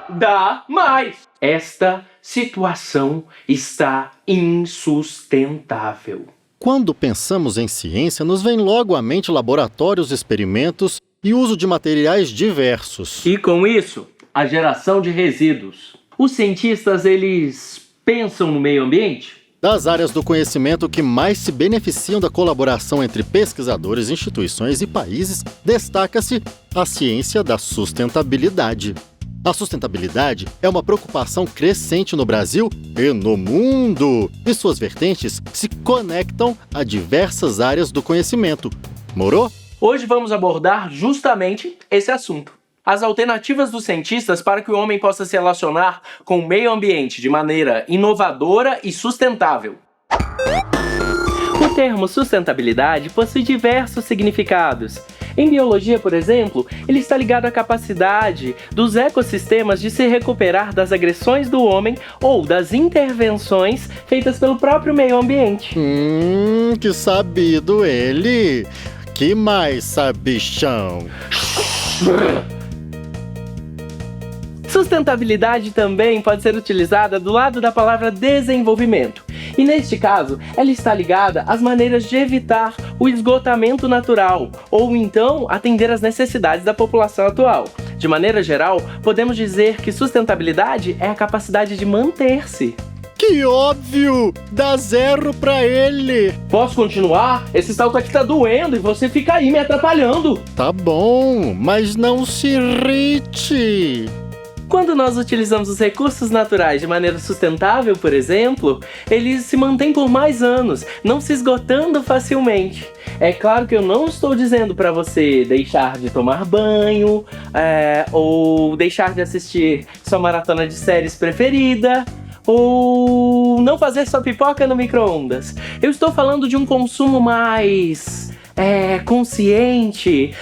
dá mais! Esta situação está insustentável. Quando pensamos em ciência, nos vem logo à mente laboratórios, experimentos e uso de materiais diversos. E com isso, a geração de resíduos. Os cientistas, eles pensam no meio ambiente? Das áreas do conhecimento que mais se beneficiam da colaboração entre pesquisadores, instituições e países, destaca-se a ciência da sustentabilidade. A sustentabilidade é uma preocupação crescente no Brasil e no mundo, e suas vertentes se conectam a diversas áreas do conhecimento. Morou? Hoje vamos abordar justamente esse assunto. As alternativas dos cientistas para que o homem possa se relacionar com o meio ambiente de maneira inovadora e sustentável. O termo sustentabilidade possui diversos significados. Em biologia, por exemplo, ele está ligado à capacidade dos ecossistemas de se recuperar das agressões do homem ou das intervenções feitas pelo próprio meio ambiente. Que sabido ele! Que mais, sabichão? Sustentabilidade também pode ser utilizada do lado da palavra desenvolvimento. E neste caso, ela está ligada às maneiras de evitar o esgotamento natural, ou então atender às necessidades da população atual. De maneira geral, podemos dizer que sustentabilidade é a capacidade de manter-se. Que óbvio! Dá 0 pra ele! Posso continuar? Esse salto aqui tá doendo e você fica aí me atrapalhando. Tá bom, mas não se irrite! Quando nós utilizamos os recursos naturais de maneira sustentável, por exemplo, eles se mantêm por mais anos, não se esgotando facilmente. É claro que eu não estou dizendo para você deixar de tomar banho, ou deixar de assistir sua maratona de séries preferida, ou não fazer sua pipoca no micro-ondas. Eu estou falando de um consumo mais consciente,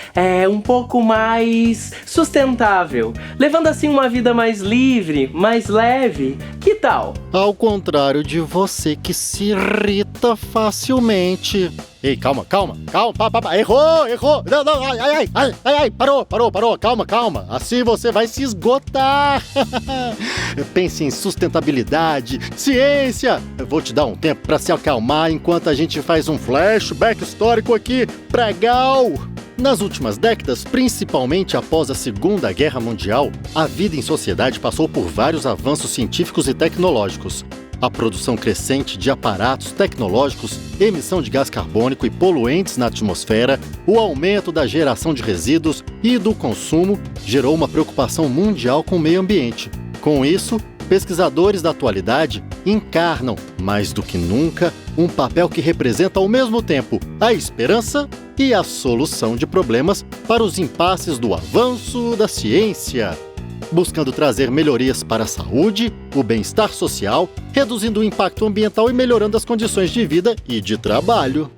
um pouco mais sustentável, levando assim uma vida mais livre, mais leve. Que tal? Ao contrário de você que se irrita facilmente. Ei, calma, errou! Não, ai, parou, calma. Assim você vai se esgotar. Pense em sustentabilidade, ciência. Eu vou te dar um tempo para se acalmar enquanto a gente faz um flashback histórico aqui. Pregal! Nas últimas décadas, principalmente após a Segunda Guerra Mundial, a vida em sociedade passou por vários avanços científicos e tecnológicos. A produção crescente de aparatos tecnológicos, emissão de gás carbônico e poluentes na atmosfera, o aumento da geração de resíduos e do consumo gerou uma preocupação mundial com o meio ambiente. Com isso, pesquisadores da atualidade encarnam, mais do que nunca, um papel que representa ao mesmo tempo a esperança e a solução de problemas para os impasses do avanço da ciência, buscando trazer melhorias para a saúde, o bem-estar social, reduzindo o impacto ambiental e melhorando as condições de vida e de trabalho.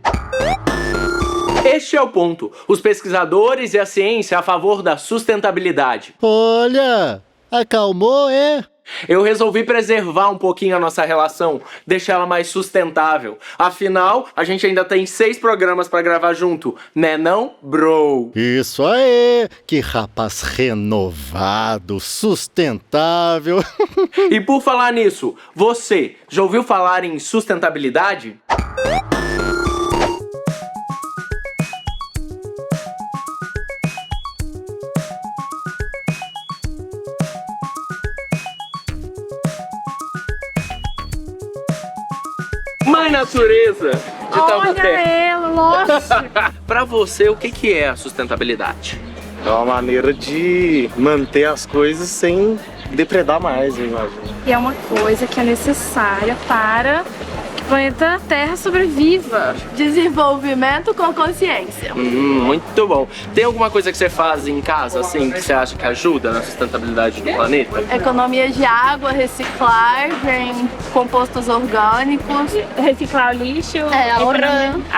Este é o ponto. Os pesquisadores e a ciência a favor da sustentabilidade. Olha, acalmou, Eu resolvi preservar um pouquinho a nossa relação, deixar ela mais sustentável. Afinal, a gente ainda tem 6 programas pra gravar junto, né não, bro? Isso aí! Que rapaz renovado, sustentável. E por falar nisso, você já ouviu falar em sustentabilidade? Mãe natureza de Taubaté. Olha ela, nossa! Pra você, o que é a sustentabilidade? É uma maneira de manter as coisas sem depredar mais, eu imagino. E é uma coisa que é necessária para que o planeta Terra sobreviva. Desenvolvimento com consciência. Muito bom. Tem alguma coisa que você faz em casa, assim, que você acha que ajuda na sustentabilidade do planeta? Economia de água, reciclagem, compostos orgânicos. Reciclar o lixo,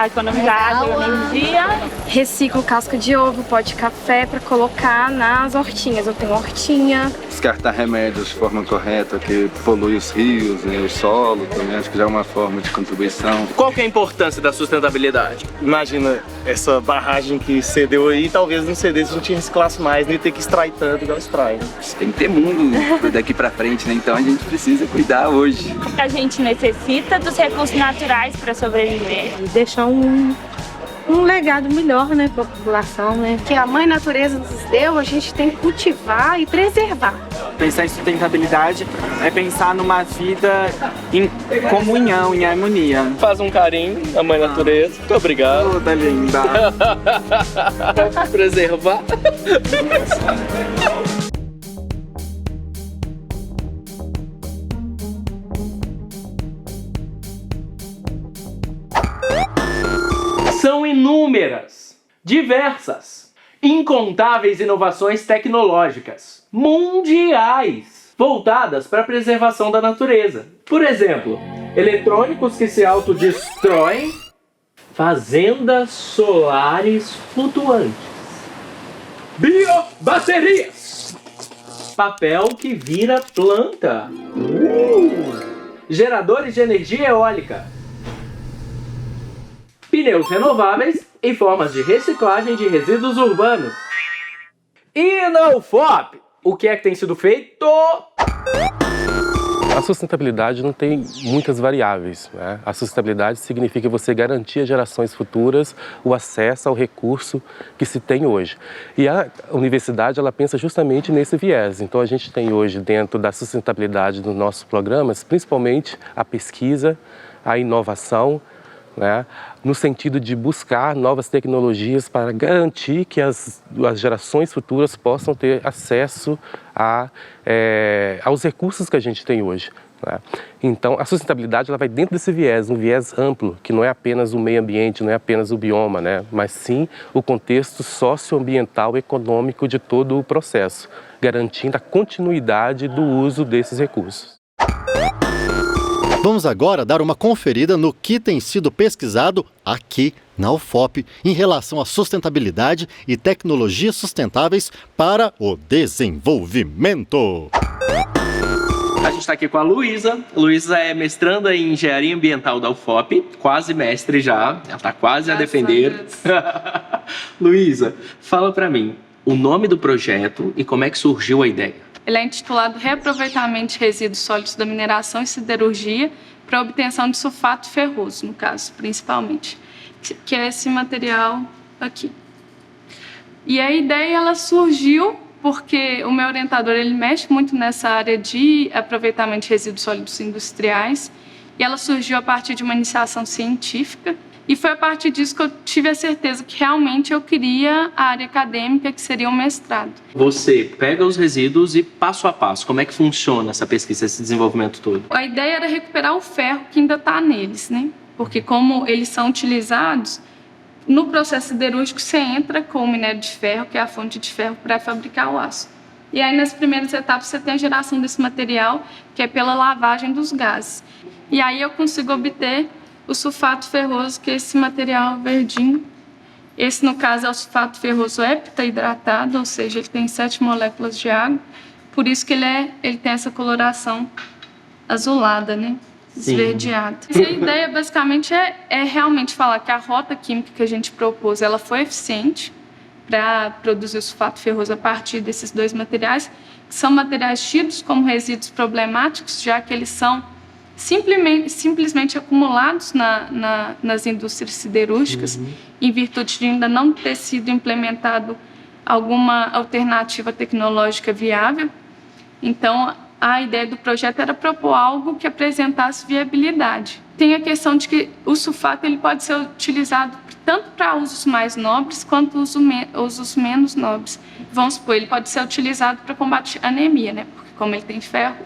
economizar água, energia. Reciclo casca de ovo, pó de café para colocar nas hortinhas. Eu tenho hortinha. Descartar remédios de forma correta, que polui os rios e o solo também, acho que já é uma forma de contribuição. Qual que é a importância da sustentabilidade? Imagina essa barragem que cedeu aí, talvez não cedesse, a gente reciclasse mais, nem ter que extrair tanto igual extrai. Tem que ter mundo daqui pra frente, né? Então a gente precisa cuidar hoje. A gente necessita dos recursos naturais para sobreviver. E deixar um legado melhor, né, para a população, né? Que a mãe natureza nos deu, a gente tem que cultivar e preservar. Pensar em sustentabilidade é pensar numa vida em comunhão, em harmonia. Faz um carinho à mãe natureza. Muito obrigado. Toda linda. Preservar. São inúmeras, diversas, incontáveis inovações tecnológicas mundiais voltadas para a preservação da natureza. Por exemplo, eletrônicos que se autodestroem, fazendas solares flutuantes, biobaterias, papel que vira planta, geradores de energia eólica, pneus renováveis e formas de reciclagem de resíduos urbanos. E na UFOP, o que é que tem sido feito? A sustentabilidade não tem muitas variáveis, né? A sustentabilidade significa você garantir às gerações futuras o acesso ao recurso que se tem hoje. E a universidade, ela pensa justamente nesse viés. Então a gente tem hoje, dentro da sustentabilidade dos nossos programas, principalmente a pesquisa, a inovação, né, no sentido de buscar novas tecnologias para garantir que as gerações futuras possam ter acesso aos recursos que a gente tem hoje, né? Então, a sustentabilidade ela vai dentro desse viés, um viés amplo, que não é apenas o meio ambiente, não é apenas o bioma, né, mas sim o contexto socioambiental e econômico de todo o processo, garantindo a continuidade do uso desses recursos. Vamos agora dar uma conferida no que tem sido pesquisado aqui na UFOP em relação à sustentabilidade e tecnologias sustentáveis para o desenvolvimento. A gente está aqui com a Luísa. Luísa é mestranda em Engenharia Ambiental da UFOP, quase mestre já, ela está quase a defender. Luísa, fala para mim o nome do projeto e como é que surgiu a ideia. Ele é intitulado Reaproveitamento de Resíduos Sólidos da Mineração e Siderurgia para a obtenção de sulfato ferroso, no caso, principalmente, que é esse material aqui. E a ideia ela surgiu porque o meu orientador ele mexe muito nessa área de aproveitamento de resíduos sólidos industriais e ela surgiu a partir de uma iniciação científica. E foi a partir disso que eu tive a certeza que realmente eu queria a área acadêmica, que seria um mestrado. Você pega os resíduos e passo a passo, como é que funciona essa pesquisa, esse desenvolvimento todo? A ideia era recuperar o ferro que ainda está neles, né? Porque como eles são utilizados, no processo siderúrgico você entra com o minério de ferro, que é a fonte de ferro para fabricar o aço. E aí nas primeiras etapas você tem a geração desse material, que é pela lavagem dos gases. E aí eu consigo obter o sulfato ferroso, que é esse material verdinho. Esse, no caso, é o sulfato ferroso heptahidratado, ou seja, ele tem 7 moléculas de água. Por isso que ele tem essa coloração azulada, né? Esverdeada. A ideia, basicamente, é realmente falar que a rota química que a gente propôs, ela foi eficiente para produzir o sulfato ferroso a partir desses dois materiais, que são materiais tidos como resíduos problemáticos, já que eles são simplesmente acumulados nas indústrias siderúrgicas, em virtude de ainda não ter sido implementado alguma alternativa tecnológica viável. Então, a ideia do projeto era propor algo que apresentasse viabilidade. Tem a questão de que o sulfato ele pode ser utilizado tanto para usos mais nobres quanto usos menos nobres. Vamos supor, ele pode ser utilizado para combater anemia, né? Porque como ele tem ferro.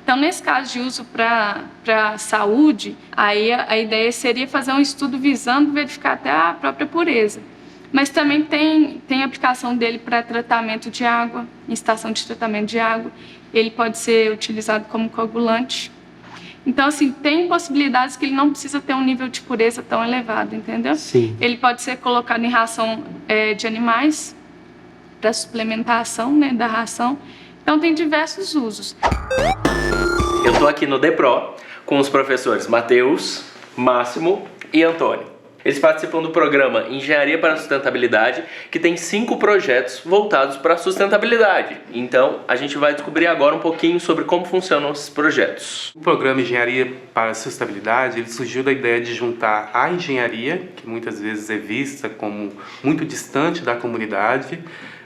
Então, nesse caso de uso para a saúde, aí a ideia seria fazer um estudo visando verificar até a própria pureza. Mas também tem aplicação dele para tratamento de água, em estação de tratamento de água. Ele pode ser utilizado como coagulante. Então, assim, tem possibilidades que ele não precisa ter um nível de pureza tão elevado, entendeu? Sim. Ele pode ser colocado em ração de animais, para suplementação, né, da ração. Então, tem diversos usos. Eu estou aqui no DEPRO com os professores Matheus, Máximo e Antônio. Eles participam do programa Engenharia para a Sustentabilidade, que tem 5 projetos voltados para a sustentabilidade. Então, a gente vai descobrir agora um pouquinho sobre como funcionam esses projetos. O programa Engenharia para a Sustentabilidade, ele surgiu da ideia de juntar a engenharia, que muitas vezes é vista como muito distante da comunidade,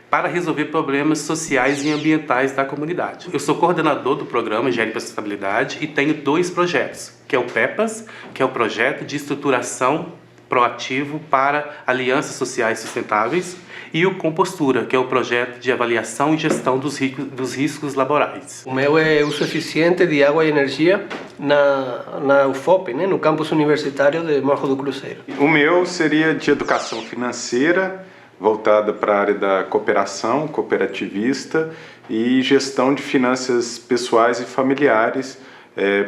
para resolver problemas sociais e ambientais da comunidade. Eu sou coordenador do programa Engenharia para a Sustentabilidade e tenho 2 projetos, que é o PEPAS, que é o Projeto de Estruturação Proativo para Alianças Sociais Sustentáveis, e o Compostura, que é o projeto de avaliação e gestão dos riscos laborais. O meu é uso eficiente de água e energia na UFOP, né, no campus universitário de Morro do Cruzeiro. O meu seria de educação financeira, voltada para a área da cooperação, cooperativista e gestão de finanças pessoais e familiares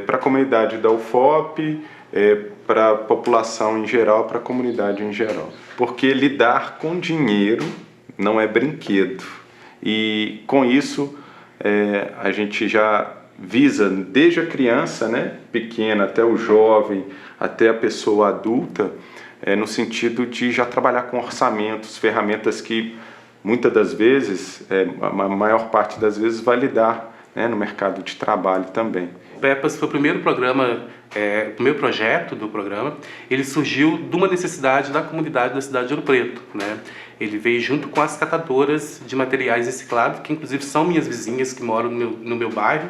para a comunidade da UFOP, para a população em geral, para a comunidade em geral. Porque lidar com dinheiro não é brinquedo. E com isso a gente já visa desde a criança, né, pequena, até o jovem, até a pessoa adulta, no sentido de já trabalhar com orçamentos, ferramentas que muitas das vezes, a maior parte das vezes, vai lidar, né, no mercado de trabalho também. O PEPAS foi o primeiro programa, o primeiro projeto do programa. Ele surgiu de uma necessidade da comunidade da cidade de Ouro Preto, né? Ele veio junto com as catadoras de materiais reciclados, que inclusive são minhas vizinhas que moram no meu bairro,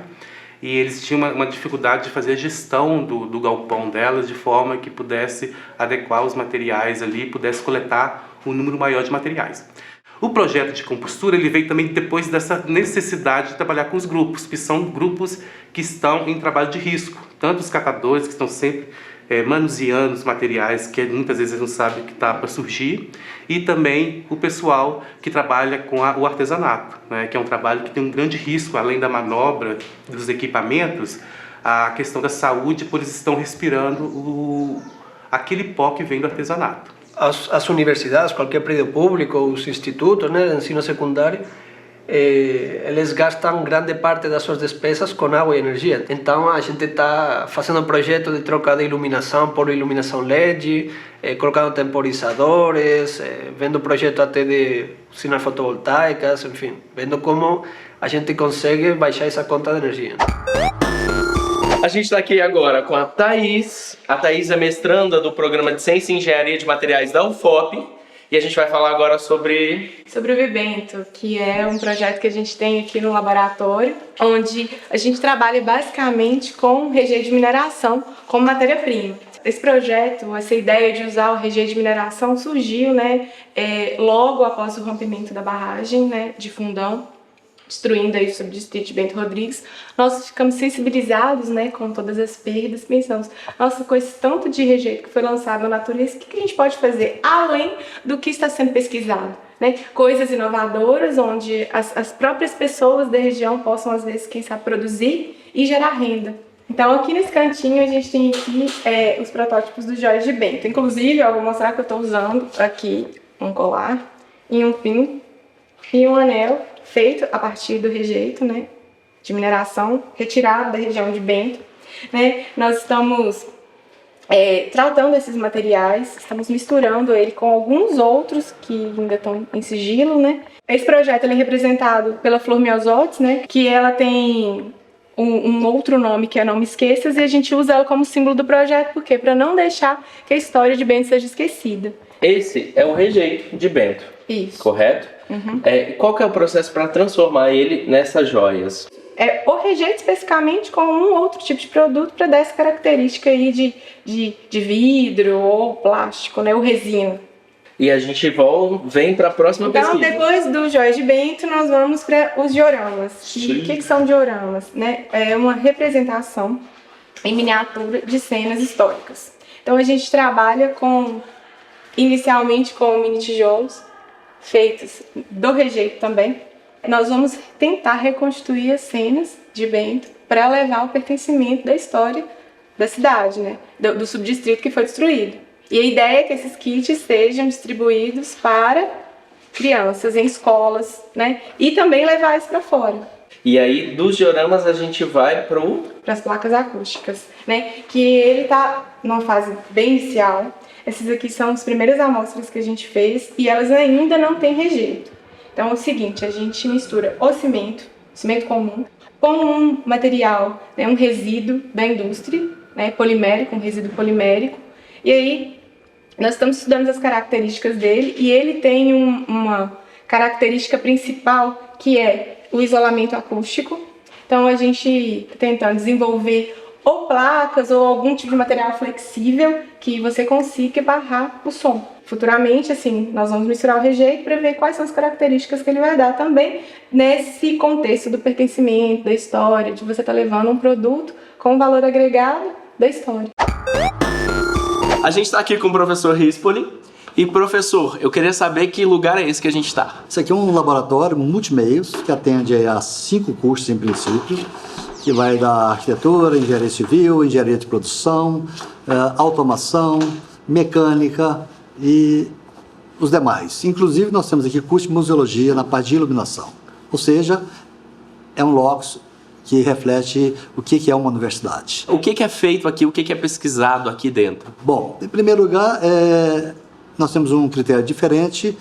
e eles tinham uma dificuldade de fazer a gestão do galpão delas de forma que pudesse adequar os materiais ali, pudesse coletar um número maior de materiais. O projeto de compostura ele veio também depois dessa necessidade de trabalhar com os grupos, que são grupos que estão em trabalho de risco. Tanto os catadores, que estão sempre manuseando os materiais, que muitas vezes eles não sabem o que está para surgir, e também o pessoal que trabalha com o artesanato, né, que é um trabalho que tem um grande risco, além da manobra dos equipamentos, a questão da saúde, por eles estão respirando aquele pó que vem do artesanato. As universidades, qualquer prédio público, os institutos, né, de ensino secundário, eles gastam grande parte das suas despesas com água e energia. Então a gente está fazendo um projeto de troca de iluminação por iluminação LED, colocando temporizadores, vendo projeto até de usinas fotovoltaicas, enfim, vendo como a gente consegue baixar essa conta de energia. A gente está aqui agora com a Thaís. A Thaís é mestranda do programa de Ciência e Engenharia de Materiais da UFOP. E a gente vai falar agora sobre o Vibento, que é um projeto que a gente tem aqui no laboratório, onde a gente trabalha basicamente com rejeito de mineração como matéria-prima. Esse projeto, essa ideia de usar o rejeito de mineração surgiu, né, logo após o rompimento da barragem, né, de Fundão, destruindo aí o subdistrito de Bento Rodrigues. Nós ficamos sensibilizados, né, com todas as perdas, pensamos, nossa, com esse tanto de rejeito que foi lançado na natureza, o que a gente pode fazer além do que está sendo pesquisado? Né? Coisas inovadoras, onde as próprias pessoas da região possam, às vezes, quem sabe, produzir e gerar renda. Então, aqui nesse cantinho, a gente tem aqui os protótipos dos joias de Bento. Inclusive, eu vou mostrar que eu estou usando aqui um colar e um pin e um anel feito a partir do rejeito, né, de mineração retirado da região de Bento. Né? Nós estamos tratando esses materiais, estamos misturando ele com alguns outros que ainda estão em sigilo. Né? Esse projeto ele é representado pela flor miosotis, né, que ela tem um outro nome que é Não Me Esqueças, e a gente usa ela como símbolo do projeto, porque para não deixar que a história de Bento seja esquecida. Esse é o rejeito de Bento. Isso. Correto? Uhum. Qual que é o processo para transformar ele nessas joias? O rejeito especificamente com um outro tipo de produto para dar essa característica aí de vidro ou plástico, né, ou resina. E a gente vem para a próxima pesquisa. Então, depois do joias de Bento, nós vamos para os dioramas. O que são dioramas? Né? É uma representação em miniatura de cenas históricas. Então, a gente trabalha inicialmente com mini tijolos, feitos do rejeito também. Nós vamos tentar reconstruir as cenas de Bento para levar ao pertencimento da história da cidade, né? do subdistrito que foi destruído. E a ideia é que esses kits sejam distribuídos para crianças em escolas, né? E também levar isso para fora. E aí, dos dioramas, a gente vai para as placas acústicas, né? Que ele tá numa fase bem inicial. Essas aqui são as primeiras amostras que a gente fez e elas ainda não têm rejeito. Então é o seguinte, a gente mistura o cimento comum, com um material, né, um resíduo da indústria, né, polimérico, um resíduo polimérico. E aí nós estamos estudando as características dele e ele tem uma característica principal que é o isolamento acústico. Então a gente está tentando desenvolver ou placas ou algum tipo de material flexível que você consiga barrar o som. Futuramente, assim, nós vamos misturar o rejeito para ver quais são as características que ele vai dar também nesse contexto do pertencimento, da história, de você estar levando um produto com valor agregado da história. A gente está aqui com o professor Rispoli. E professor, eu queria saber que lugar é esse que a gente está. Isso aqui é um laboratório multimeios que atende a 5 cursos em princípio, que vai da arquitetura, engenharia civil, engenharia de produção, automação, mecânica e os demais. Inclusive nós temos aqui curso de museologia na parte de iluminação. Ou seja, é um locus que reflete o que é uma universidade. O que é feito aqui, o que é pesquisado aqui dentro? Bom, em primeiro lugar, nós temos um critério diferente,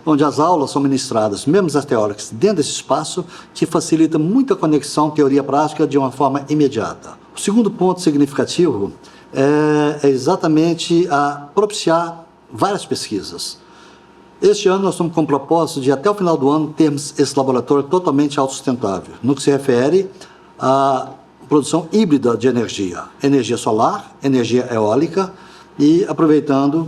onde as aulas são ministradas, mesmo as teóricas, dentro desse espaço, que facilita muito a conexão teoria-prática de uma forma imediata. O segundo ponto significativo é exatamente a propiciar várias pesquisas. Este ano nós estamos com o propósito de, até o final do ano, termos esse laboratório totalmente autossustentável, no que se refere à produção híbrida de energia solar, energia eólica, e aproveitando,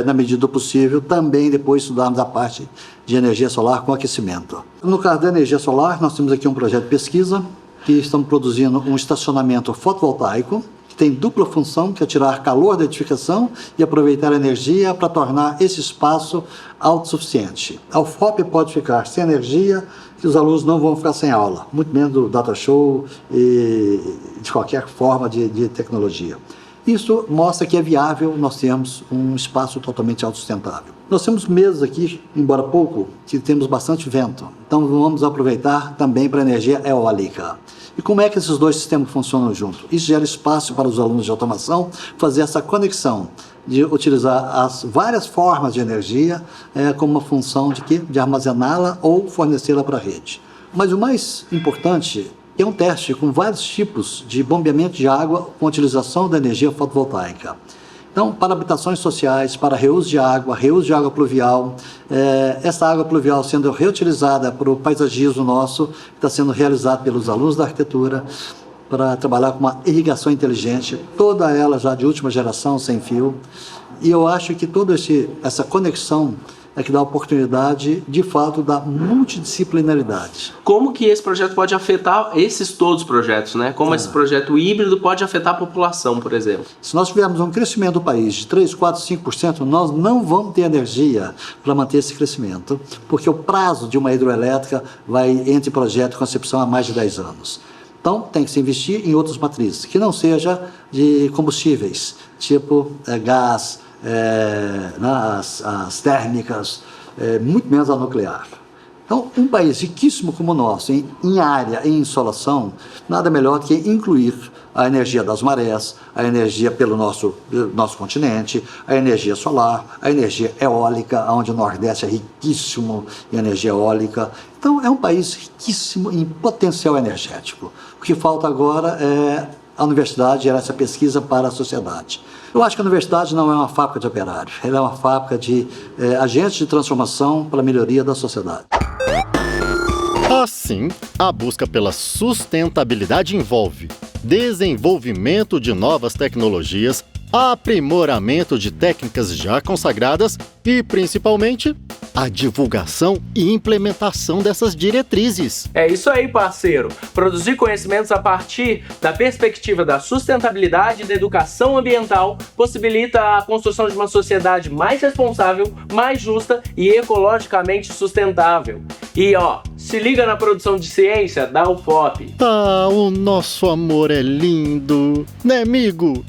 na medida do possível, também depois estudarmos a parte de energia solar com aquecimento. No caso da energia solar, nós temos aqui um projeto de pesquisa que estamos produzindo um estacionamento fotovoltaico que tem dupla função, que é tirar calor da edificação e aproveitar a energia para tornar esse espaço autossuficiente. A UFOP pode ficar sem energia, que os alunos não vão ficar sem aula, muito menos do data show e de qualquer forma de tecnologia. Isso mostra que é viável nós termos um espaço totalmente autossustentável. Nós temos mesas aqui, embora pouco, que temos bastante vento. Então vamos aproveitar também para a energia eólica. E como é que esses dois sistemas funcionam juntos? Isso gera espaço para os alunos de automação fazer essa conexão, de utilizar as várias formas de energia como uma função de quê? De armazená-la ou fornecê-la para a rede. Mas o mais importante é um teste com vários tipos de bombeamento de água com utilização da energia fotovoltaica. Então, para habitações sociais, para reuso de água pluvial, essa água pluvial sendo reutilizada para o paisagismo nosso, está sendo realizado pelos alunos da arquitetura, para trabalhar com uma irrigação inteligente, toda ela já de última geração, sem fio. E eu acho que toda essa conexão é que dá a oportunidade, de fato, da multidisciplinaridade. Como que esse projeto pode afetar todos os projetos, né? Como esse projeto híbrido pode afetar a população, por exemplo? Se nós tivermos um crescimento do país de 3, 4, 5%, nós não vamos ter energia para manter esse crescimento, porque o prazo de uma hidroelétrica vai entre projeto e concepção há mais de 10 anos. Então, tem que se investir em outras matrizes, que não seja de combustíveis, tipo gás, as térmicas, muito menos a nuclear. Então, um país riquíssimo como o nosso, em área, em insolação, nada melhor do que incluir a energia das marés, a energia pelo nosso continente, a energia solar, a energia eólica, onde o Nordeste é riquíssimo em energia eólica. Então, é um país riquíssimo em potencial energético. O que falta agora é a universidade gerar essa pesquisa para a sociedade. Eu acho que a universidade não é uma fábrica de operários, ela é uma fábrica de agentes de transformação para a melhoria da sociedade. Assim, a busca pela sustentabilidade envolve desenvolvimento de novas tecnologias, aprimoramento de técnicas já consagradas e, principalmente, a divulgação e implementação dessas diretrizes. É isso aí, parceiro. Produzir conhecimentos a partir da perspectiva da sustentabilidade e da educação ambiental possibilita a construção de uma sociedade mais responsável, mais justa e ecologicamente sustentável. E se liga na produção de ciência da UFOP. O nosso amor é lindo, né, amigo?